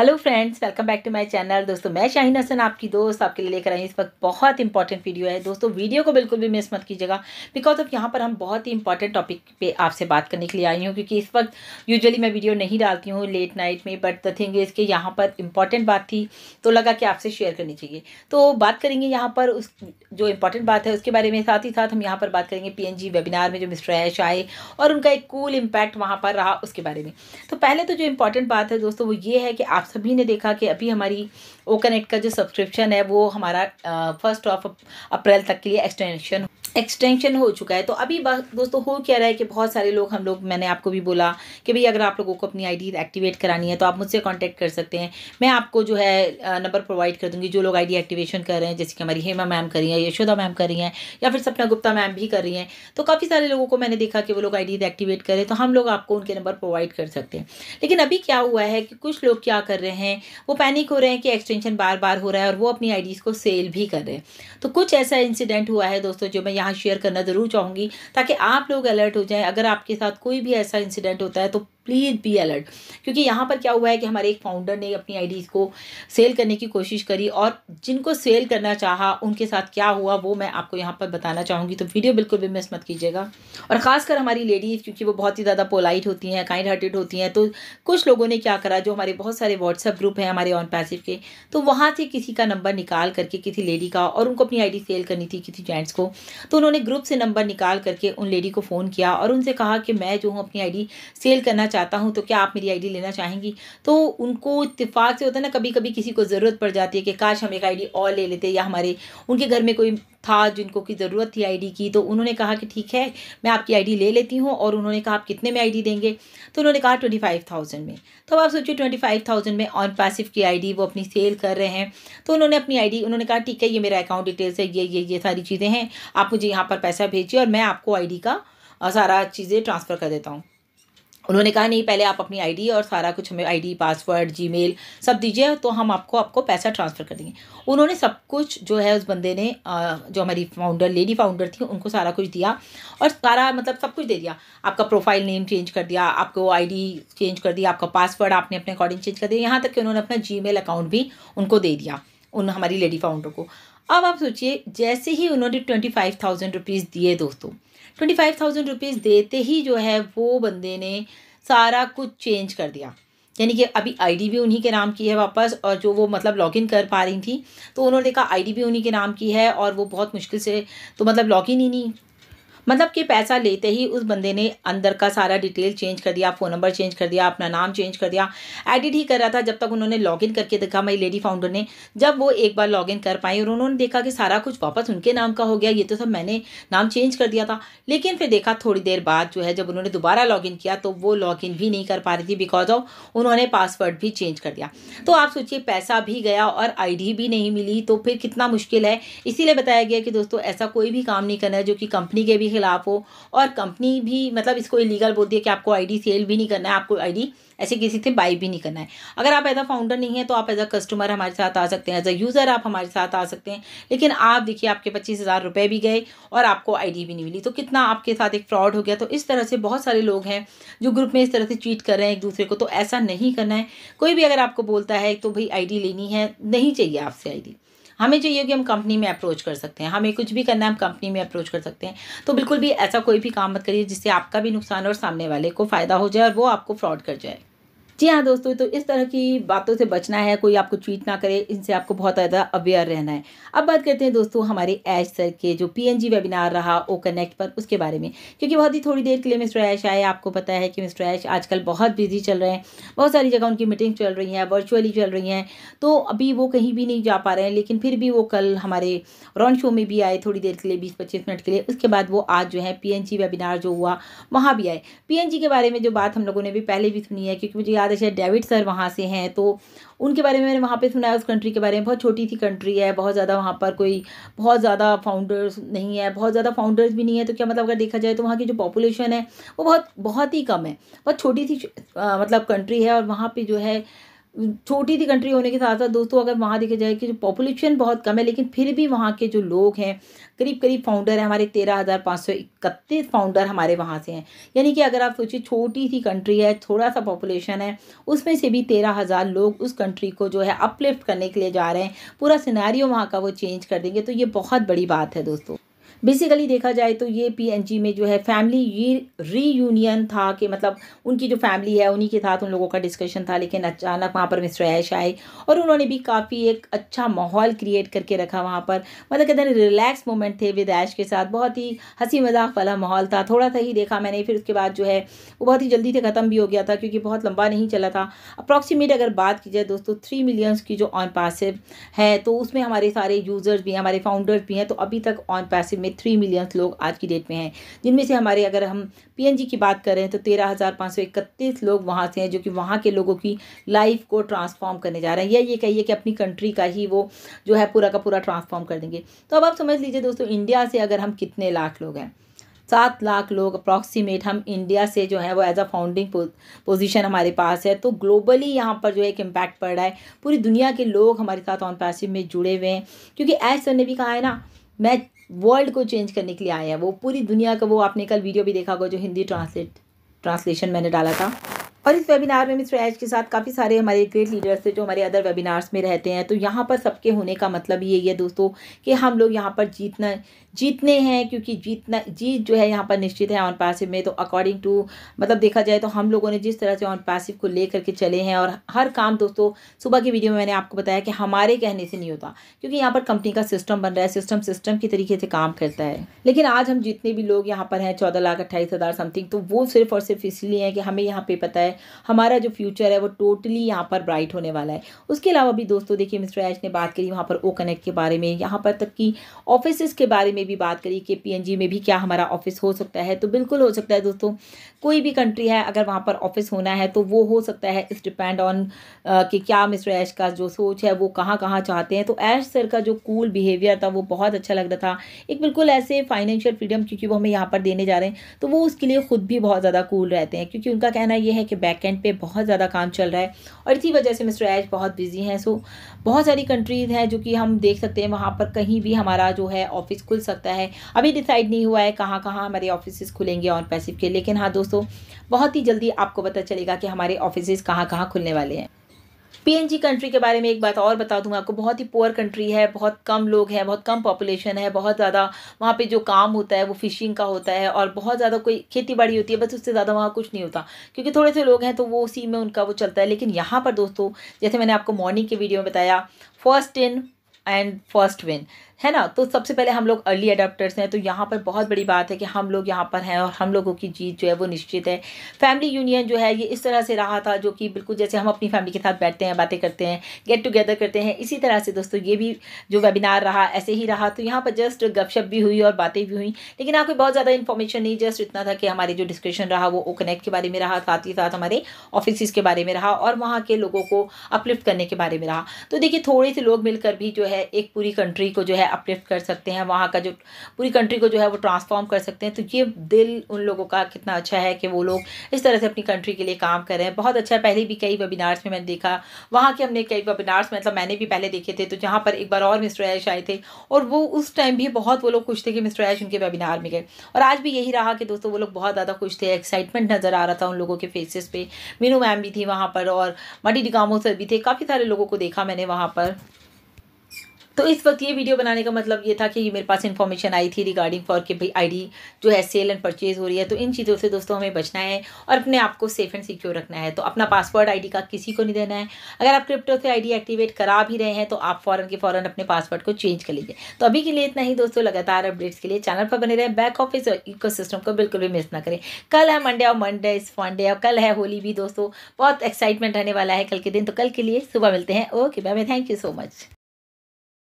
Hello friends, welcome back to my channel. दोस्तों, मैं शाहीन हसन आपकी दोस्त आपके लिए लेकर आई इस वक्त बहुत इंपॉर्टेंट वीडियो है। दोस्तों, वीडियो को बिल्कुल भी मिस मत कीजिएगा बिकॉज ऑफ यहाँ पर हम बहुत ही इंपॉर्टेंट टॉपिक पे आपसे बात करने के लिए आई हूँ, क्योंकि इस वक्त यूजुअली मैं वीडियो नहीं डालती हूँ लेट नाइट में, बट द थिंग इज़ कि यहाँ पर इंपॉर्टेंट बात थी तो लगा कि आपसे शेयर करनी चाहिए। तो बात करेंगे यहाँ पर उस जो इंपॉर्टेंट बात है उसके बारे में, साथ ही साथ हम यहाँ पर बात करेंगे PNG वेबिनार में जो मिस्टर ऐश आए और उनका एक कूल इम्पैक्ट वहाँ पर रहा उसके बारे में। तो पहले तो जो इम्पॉर्टेंट बात है दोस्तों वो ये है कि आप सभी ने देखा कि अभी हमारी ओ कनेक्ट का जो सब्सक्रिप्शन है वो हमारा 1 अप्रैल तक के लिए एक्सटेंशन हो चुका है। तो अभी दोस्तों हो क्या रहा है कि बहुत सारे लोग मैंने आपको भी बोला कि भाई अगर आप लोगों को अपनी आईडी एक्टिवेट करानी है तो आप मुझसे कांटेक्ट कर सकते हैं। मैं आपको जो है नंबर प्रोवाइड कर दूंगी जो लोग आईडी एक्टिवेशन कर रहे हैं, जैसे कि हमारी हेमा मैम कर रही हैं, यशोदा मैम कर रही हैं, या फिर सपना गुप्ता मैम भी कर रही हैं। तो काफ़ी सारे लोगों को मैंने देखा कि वो लोग आईडी एक्टिवेट करें, तो हम लोग आपको उनके नंबर प्रोवाइड कर सकते हैं। लेकिन अभी क्या हुआ है कि कुछ लोग क्या कर रहे हैं, वो पैनिक हो रहे हैं कि एक्सटेंशन बार बार हो रहा है और वो अपनी आईडीज़ को सेल भी कर रहे हैं। तो कुछ ऐसा इंसिडेंट हुआ है दोस्तों जो मैं यहाँ शेयर करना ज़रूर चाहूँगी ताकि आप लोग अलर्ट हो जाएं। अगर आपके साथ कोई भी ऐसा इंसिडेंट होता है तो प्लीज़ बी अलर्ट, क्योंकि यहाँ पर क्या हुआ है कि हमारे एक फाउंडर ने अपनी आईडीज़ को सेल करने की कोशिश करी और जिनको सेल करना चाहा उनके साथ क्या हुआ वो मैं आपको यहाँ पर बताना चाहूँगी। तो वीडियो बिल्कुल भी मिस मत कीजिएगा। और ख़ासकर हमारी लेडीज़, क्योंकि वो बहुत ही ज़्यादा पोलाइट होती हैं, काइंड हार्टेड होती हैं, तो कुछ लोगों ने क्या करा, जो हमारे बहुत सारे व्हाट्सएप ग्रुप हैं हमारे ऑन पैसिव के, तो वहाँ से किसी का नंबर निकाल करके किसी लेडी का, और उनको अपनी आईडी सेल करनी थी किसी जेंट्स को, तो उन्होंने ग्रुप से नंबर निकाल करके उन लेडी को फ़ोन किया और उनसे कहा कि मैं जो हूँ अपनी आईडी सेल करना चाहता हूँ, तो क्या आप मेरी आईडी लेना चाहेंगी। तो उनको इत्तेफाक से होता है ना, कभी कभी किसी को ज़रूरत पड़ जाती है कि काश हम एक आईडी और ले लेते, या हमारे उनके घर में कोई था जिनको की ज़रूरत थी आईडी की, तो उन्होंने कहा कि ठीक है मैं आपकी आईडी ले लेती हूँ। और उन्होंने कहा आप कितने में आईडी देंगे, तो उन्होंने कहा 25,000 में। तो अब आप सोचिए 25,000 में ऑन पैसिव की आईडी वो अपनी सेल कर रहे हैं। तो उन्होंने अपनी आईडी, उन्होंने कहा ठीक है ये मेरा अकाउंट डिटेल्स है, ये सारी चीज़ें हैं, आप मुझे यहाँ पर पैसा भेजिए और मैं आपको आईडी का सारा चीज़ें ट्रांसफ़र कर देता हूँ। उन्होंने कहा नहीं, पहले आप अपनी आईडी और सारा कुछ हमें आईडी, पासवर्ड, जीमेल सब दीजिए तो हम आपको पैसा ट्रांसफ़र कर देंगे। उन्होंने सब कुछ जो है उस बंदे ने, जो हमारी लेडी फाउंडर थी, उनको सारा कुछ दिया और सारा मतलब सब कुछ दे दिया। आपका प्रोफाइल नेम चेंज कर दिया, आपको आईडी चेंज कर दिया, आपका पासवर्ड आपने अपने अकॉर्डिंग चेंज कर दिया, यहाँ तक कि उन्होंने अपना जीमेल अकाउंट भी उनको दे दिया उन हमारी लेडी फाउंडर को। अब आप सोचिए, जैसे ही उन्होंने 25,000 रुपीज़ दिए दोस्तों, 25,000 रुपीज़ देते ही जो है वो बंदे ने सारा कुछ चेंज कर दिया। यानी कि अभी आईडी भी उन्हीं के नाम की है वापस, और जो वो मतलब लॉगिन कर पा रही थी तो उन्होंने देखा आईडी भी उन्हीं के नाम की है और वो बहुत मुश्किल से तो मतलब लॉगिन ही नहीं, मतलब कि पैसा लेते ही उस बंदे ने अंदर का सारा डिटेल चेंज कर दिया, फ़ोन नंबर चेंज कर दिया, अपना नाम चेंज कर दिया, एडिट ही कर रहा था जब तक उन्होंने लॉगिन करके देखा। मेरी लेडी फाउंडर ने जब वो एक बार लॉगिन कर पाई और उन्होंने देखा कि सारा कुछ वापस उनके नाम का हो गया, ये तो सब मैंने नाम चेंज कर दिया था। लेकिन फिर देखा थोड़ी देर बाद जो है जब उन्होंने दोबारा लॉगिन किया तो वो लॉगिन भी नहीं कर पा रही थी बिकॉज ऑफ उन्होंने पासवर्ड भी चेंज कर दिया। तो आप सोचिए, पैसा भी गया और आईडी भी नहीं मिली, तो फिर कितना मुश्किल है। इसीलिए बताया गया कि दोस्तों ऐसा कोई भी काम नहीं करना है जो कि कंपनी के भी खिलाफ हो, और कंपनी भी मतलब इसको इलीगल बोलती है कि आपको आईडी सेल भी नहीं करना है, आपको आईडी ऐसे किसी से बाई भी नहीं करना है। अगर आप एज अ फाउंडर नहीं है तो आप एज अ कस्टमर हमारे साथ आ सकते हैं, एज अ यूज़र आप हमारे साथ आ सकते हैं। लेकिन आप देखिए, आपके 25,000 रुपये भी गए और आपको आईडी भी नहीं मिली, तो कितना आपके साथ एक फ्रॉड हो गया। तो इस तरह से बहुत सारे लोग हैं जो ग्रुप में इस तरह से चीट कर रहे हैं एक दूसरे को, तो ऐसा नहीं करना है। कोई भी अगर आपको बोलता है तो भाई आईडी लेनी है, नहीं चाहिए आपसे आईडी, हमें चाहिए कि हम कंपनी में अप्रोच कर सकते हैं, हमें कुछ भी करना है हम कंपनी में अप्रोच कर सकते हैं। तो बिल्कुल भी ऐसा कोई भी काम मत करिए जिससे आपका भी नुकसान और सामने वाले को फ़ायदा हो जाए और वो आपको फ्रॉड कर जाए। जी हाँ दोस्तों, तो इस तरह की बातों से बचना है, कोई आपको चीट ना करे, इनसे आपको बहुत ज़्यादा अवेयर रहना है। अब बात करते हैं दोस्तों हमारे ऐश सर के जो PNG वेबिनार रहा ओ कनेक्ट पर, उसके बारे में, क्योंकि बहुत ही थोड़ी देर के लिए मिस्टर ऐश आए। आपको पता है कि मिस्टर ऐश आजकल बहुत बिजी चल रहे हैं, बहुत सारी जगह उनकी मीटिंग चल रही हैं, वर्चुअली चल रही हैं, तो अभी वो कहीं भी नहीं जा पा रहे हैं। लेकिन फिर भी वो कल हमारे रॉन शो में भी आए थोड़ी देर के लिए, 20-25 मिनट के लिए। उसके बाद वो आज जो है PNG वेबिनार जो हुआ वहाँ भी आए। PNG के बारे में जो बात हम लोगों ने भी पहले भी सुनी है, क्योंकि मुझे याद है शायद डेविड सर वहाँ से हैं, तो उनके बारे में मैंने वहाँ पे सुना है। उस कंट्री के बारे में, बहुत छोटी सी कंट्री है, बहुत ज़्यादा वहाँ पर कोई बहुत ज़्यादा फाउंडर्स नहीं है, बहुत ज़्यादा फाउंडर्स भी नहीं है, तो क्या मतलब अगर देखा जाए तो वहाँ की जो पॉपुलेशन है वो बहुत बहुत ही कम है, बहुत छोटी सी मतलब कंट्री है। और वहाँ पे जो है छोटी सी कंट्री होने के साथ साथ दोस्तों अगर वहाँ देखा जाए कि जो पॉपुलेशन बहुत कम है, लेकिन फिर भी वहाँ के जो लोग हैं करीब करीब फाउंडर है हमारे 13,531 फाउंडर हमारे वहाँ से हैं। यानी कि अगर आप सोचिए छोटी सी कंट्री है, थोड़ा सा पॉपुलेशन है, उसमें से भी 13,000 लोग उस कंट्री को जो है अपलिफ्ट करने के लिए जा रहे हैं, पूरा सिनेरियो वहाँ का वो चेंज कर देंगे। तो ये बहुत बड़ी बात है दोस्तों। बेसिकली देखा जाए तो ये पीएनजी में जो है फैमिली रीयूनियन था, कि मतलब उनकी जो फैमिली है उन्हीं के साथ उन लोगों का डिस्कशन था, लेकिन अचानक वहाँ पर मिस्टर ऐश आए और उन्होंने भी काफ़ी एक अच्छा माहौल क्रिएट करके रखा वहाँ पर। मतलब कहते हैं रिलैक्स मोमेंट थे विद ऐश के साथ, बहुत ही हंसी मजाक वाला माहौल था। थोड़ा सा ही देखा मैंने, फिर उसके बाद जो है वो बहुत ही जल्दी से ख़त्म भी हो गया था, क्योंकि बहुत लंबा नहीं चला था। अप्रॉक्सीमेट अगर बात की जाए दोस्तों 3 मिलियंस की जो ऑन पैसिव है, तो उसमें हमारे सारे यूज़र्स भी हैं, हमारे फाउंडर्स भी हैं। तो अभी तक ऑन पैसिव में 3 मिलियंस लोग आज की डेट में हैं, जिनमें से हमारे अगर हम पीएनजी की बात करें तो 13,531 लोग वहाँ से हैं, जो कि वहाँ के लोगों की लाइफ को ट्रांसफॉर्म करने जा रहे हैं, या ये कहिए कि अपनी कंट्री का ही वो जो है पूरा का पूरा ट्रांसफॉर्म कर देंगे। तो अब आप समझ लीजिए दोस्तों, इंडिया से अगर हम कितने लाख लोग हैं, 7 लाख लोग अप्रॉक्सीमेट हम इंडिया से जो है वो एज अ फाउंडिंग पोजीशन हमारे पास है। तो ग्लोबली यहाँ पर जो है एक इम्पैक्ट पड़ रहा है, पूरी दुनिया के लोग हमारे साथ ऑन पैसिव में जुड़े हुए हैं। क्योंकि ऐश सर ने भी कहा है ना, मैं वर्ल्ड को चेंज करने के लिए आए हैं। वो पूरी दुनिया का, वो आपने कल वीडियो भी देखा होगा जो हिंदी ट्रांसलेशन मैंने डाला था। और इस वेबिनार में मिस्टर ऐश के साथ काफ़ी सारे हमारे ग्रेट लीडर्स थे जो हमारे अदर वेबिनार्स में रहते हैं। तो यहाँ पर सबके होने का मतलब यही है दोस्तों कि हम लोग यहाँ पर जीतने हैं, क्योंकि जीत जो है यहाँ पर निश्चित है ऑन पैसिव में। तो अकॉर्डिंग टू मतलब देखा जाए तो हम लोगों ने जिस तरह से ऑन पैसिव को ले करके चले हैं, और हर काम दोस्तों सुबह की वीडियो में मैंने आपको बताया कि हमारे कहने से नहीं होता, क्योंकि यहाँ पर कंपनी का सिस्टम बन रहा है, सिस्टम की तरीके से काम करता है। लेकिन आज हम जितने भी लोग यहाँ पर हैं 14,28,000 समथिंग, तो वो सिर्फ और सिर्फ इसलिए है कि हमें यहाँ पे पता है हमारा जो फ्यूचर है वो टोटली यहाँ पर ब्राइट होने वाला है। उसके अलावा भी दोस्तों देखिए मिस्टर ऐश ने बात करी वहाँ पर ओ कनेक्ट के बारे में, यहाँ पर तक कि ऑफिस के बारे में भी बात करी कि पीएनजी में भी क्या हमारा ऑफिस हो सकता है। तो बिल्कुल हो सकता है दोस्तों, कोई भी कंट्री है अगर वहाँ पर ऑफिस होना है तो वो हो सकता है। इस डिपेंड ऑन कि क्या मिस्टर ऐश का जो सोच है वो कहाँ कहाँ चाहते हैं। तो ऐश सर का जो कूल बिहेवियर था वो बहुत अच्छा लग रहा था, एक बिल्कुल ऐसे फाइनेंशियल फ्रीडम क्योंकि वो हमें यहाँ पर देने जा रहे हैं, तो वो उसके लिए खुद भी बहुत ज़्यादा कूल रहते हैं, क्योंकि उनका कहना ये है कि बैकएंड पे बहुत ज़्यादा काम चल रहा है और इसी वजह से मिस्टर ऐश बहुत बिजी हैं। सो बहुत सारी कंट्रीज़ हैं जो कि हम देख सकते हैं वहाँ पर कहीं भी हमारा जो है ऑफिस खुल सकता है। अभी डिसाइड नहीं हुआ है कहाँ कहाँ हमारे ऑफिस खुलेंगे ऑन पैसिव के, लेकिन हाँ दोस्तों बहुत ही जल्दी आपको पता चलेगा कि हमारे ऑफिस कहाँ कहाँ खुलने वाले हैं। पीएनजी कंट्री के बारे में एक बात और बता दूं आपको, बहुत ही पुअर कंट्री है, बहुत कम लोग हैं, बहुत कम पॉपुलेशन है, बहुत ज़्यादा वहाँ पे जो काम होता है वो फिशिंग का होता है और बहुत ज़्यादा कोई खेती बाड़ी होती है, बस उससे ज़्यादा वहाँ कुछ नहीं होता, क्योंकि थोड़े से लोग हैं तो वो उसी में उनका वो चलता है। लेकिन यहाँ पर दोस्तों जैसे मैंने आपको मॉर्निंग के वीडियो में बताया, first in and first win है ना, तो सबसे पहले हम लोग अर्ली अडॉप्टर्स हैं। तो यहाँ पर बहुत बड़ी बात है कि हम लोग यहाँ पर हैं और हम लोगों की जीत जो है वो निश्चित है। फैमिली यूनियन जो है ये इस तरह से रहा था, जो कि बिल्कुल जैसे हम अपनी फैमिली के साथ बैठते हैं, बातें करते हैं, गेट टुगेदर करते हैं, इसी तरह से दोस्तों ये भी जो वेबिनार रहा ऐसे ही रहा। तो यहाँ पर जस्ट गपशप भी हुई और बातें भी हुई, लेकिन आपको बहुत ज़्यादा इन्फॉर्मेशन नहीं, जस्ट इतना था कि हमारे जो डिस्कशन रहा वो ओ कनेक्ट के बारे में रहा, साथ ही साथ हमारे ऑफिस के बारे में रहा और वहाँ के लोगों को अपलिफ्ट करने के बारे में रहा। तो देखिए थोड़े से लोग मिलकर भी जो है एक पूरी कंट्री को जो है अपलिफ्ट कर सकते हैं, वहाँ का जो पूरी कंट्री को जो है वो ट्रांसफॉर्म कर सकते हैं। तो ये दिल उन लोगों का कितना अच्छा है कि वो लोग इस तरह से अपनी कंट्री के लिए काम कर रहे हैं, बहुत अच्छा है। पहले भी कई वेबिनार्स में मैंने देखा, वहाँ के हमने कई वेबिनार्स मतलब मैंने भी पहले देखे थे, तो जहाँ पर एक बार और मिस्टर ऐश आए थे और वो उस टाइम भी बहुत वो लोग खुश थे कि मिस्टर ऐश उनके वेबिनार में गए, और आज भी यही रहा कि दोस्तों वो लोग बहुत ज़्यादा खुश थे, एक्साइटमेंट नज़र आ रहा था उन लोगों के फेसेस पे। मीनू मैम भी थी वहाँ पर और मडी डिगामो सर भी थे, काफ़ी सारे लोगों को देखा मैंने वहाँ पर। तो इस वक्त ये वीडियो बनाने का मतलब ये था कि मेरे पास इन्फॉर्मेशन आई थी रिगार्डिंग फॉर कि भाई आईडी जो है सेल एंड परचेज हो रही है, तो इन चीज़ों से दोस्तों हमें बचना है और अपने आप को सेफ एंड सिक्योर रखना है। तो अपना पासवर्ड आईडी का किसी को नहीं देना है। अगर आप क्रिप्टो से आईडी एक्टिवेट करा भी रहे हैं तो आप फ़ौरन के फ़ौरन अपने पासवर्ड को चेंज कर लीजिए। तो अभी के लिए इतना ही दोस्तों, लगातार अपडेट्स के लिए चैनल पर बने रहें, बैक ऑफिस और इकोसिस्टम को बिल्कुल भी मिस ना करें। कल है मंडे और मंडे इज़ फन डे और कल है होली भी दोस्तों, बहुत एक्साइटमेंट रहने वाला है कल के दिन। तो कल के लिए सुबह मिलते हैं। Okay bye bye, thank you so much.